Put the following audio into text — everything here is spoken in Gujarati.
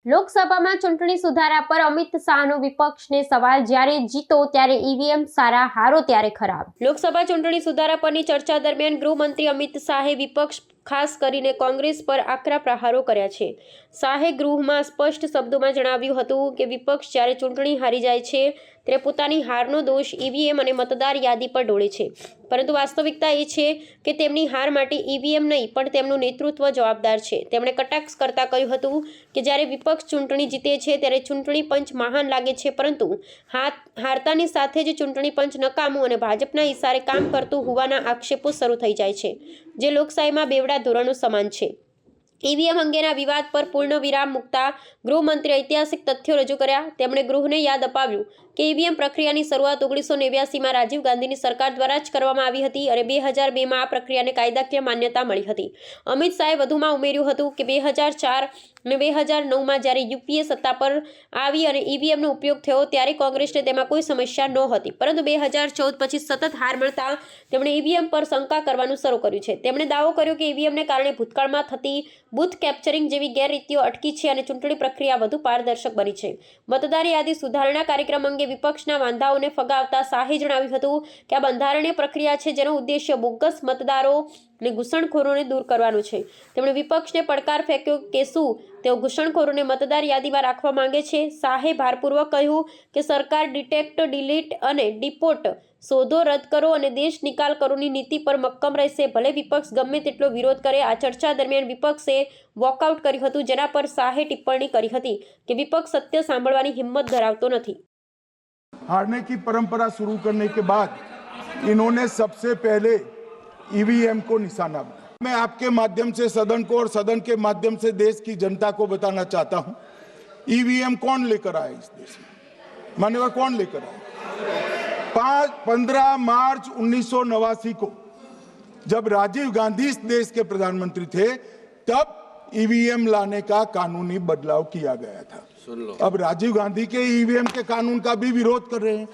લોકસભામાં ચૂંટણી સુધારા પર અમિત શાહનો વિપક્ષને સવાલ, જ્યારે જીતો ત્યારે ઈવીએમ સારા, હારો ત્યારે ખરાબ। લોકસભા ચૂંટણી સુધારા પરની ચર્ચા દરમિયાન ગૃહમંત્રી અમિત શાહે વિપક્ષ ખાસ કરીને કોંગ્રેસ પર આકરા પ્રહારો કર્યા છે। શાહે ગૃહમાં સ્પષ્ટ શબ્દોમાં જણાવ્યું હતું કે વિપક્ષ જ્યારે ચૂંટણી હારી જાય છે ત્યારે પોતાની હારનો દોષ ઈવીએમ અને મતદાર યાદી પર ઢોળે છે, પરંતુ વાસ્તવિકતા એ છે કે તેમની હાર માટે ઈવીએમ નહીં પણ તેમનું નેતૃત્વ જવાબદાર છે। તેમણે કટાક્ષ કરતા કહ્યું હતું કે જ્યારે વિપક્ષ ચૂંટણી જીતે છે ત્યારે ચૂંટણી પંચ મહાન લાગે છે, પરંતુ હારતાની સાથે જ ચૂંટણી પંચ નકામું અને ભાજપના ઇશારે કામ કરતું હોવાના આક્ષેપો શરૂ થઈ જાય છે, જે લોકશાહીમાં બેવડા ધોરણો સમાન છે। ઈવીએમ અંગેના વિવાદ પર પૂર્ણ વિરામ મૂકતા ગૃહમંત્રીએ ઐતિહાસિક તથ્યો રજૂ કર્યા। તેમણે ગૃહને યાદ અપાવ્યું કે ઈવીએમ પ્રક્રિયાની શરૂઆત 1989માં રાજીવ ગાંધીની સરકાર દ્વારા જ કરવામાં આવી હતી અને 2002માં આ પ્રક્રિયાને કાયદાકીય માન્યતા મળી હતી। અમિત શાહે વધુમાં ઉમેર્યું હતું કે 2004 અને 2009માં જ્યારે યુપીએ સત્તા પર આવી અને ઈવીએમનો ઉપયોગ થયો ત્યારે કોંગ્રેસને તેમાં કોઈ સમસ્યા નહોતી, પરંતુ 2014 પછી સતત હાર મળતા તેમણે ઈવીએમ પર શંકા કરવાનું શરૂ કર્યું છે। તેમણે દાવો કર્યો કે ઈવીએમને કારણે ભૂતકાળમાં થતી બૂથ કેપ્ચરિંગ જેવી ગેરરીતિઓ અટકી છે અને ચૂંટણી પ્રક્રિયા વધુ પારદર્શક બની છે। મતદાર યાદી સુધારણા કાર્યક્રમ અંગે વિપક્ષના વાંધાઓને ફગાવતા શાહે જણાવ્યું હતું કે આ બંધારણીય પ્રક્રિયા છે જેનો ઉદ્દેશ્ય બોગસ મતદારો અને ઘૂસણખોરોને દૂર કરવાનો છે। તેમણે વિપક્ષને પડકાર ફેંક્યો કે શું તેઓ ઘૂસણખોરોને મતદાર યાદીમાં રાખવા માંગે છે। શાહે ભારપૂર્વક કહ્યું કે સરકાર ડિટેક્ટ, ડિલીટ અને ડિપોર્ટ શોધો રદ કરો અને દેશ નિકાલ કરોની નીતિ પર મક્કમ રહેશે, ભલે વિપક્ષ ગમે તેટલો વિરોધ કરે। આ ચર્ચા દરમિયાન વિપક્ષે વોકઆઉટ કર્યું હતું, જેના પર શાહે ટિપ્પણી કરી હતી કે વિપક્ષ સત્ય સાંભળવાની હિંમત ધરાવતો નથી। हारने की परंपरा शुरू करने के बाद इन्होंने सबसे पहले ईवीएम को निशाना बनाया। मैं आपके माध्यम से सदन को और सदन के माध्यम से देश की जनता को बताना चाहता हूं, ईवीएम कौन लेकर आया इस देश में? मान्यवर कौन लेकर आया? 15 मार्च 1989 को जब राजीव गांधी इस देश के प्रधानमंत्री थे तब ईवीएम लाने का कानूनी बदलाव किया गया था। अब राजीव गांधी के ईवीएम के कानून का भी विरोध कर रहे हैं।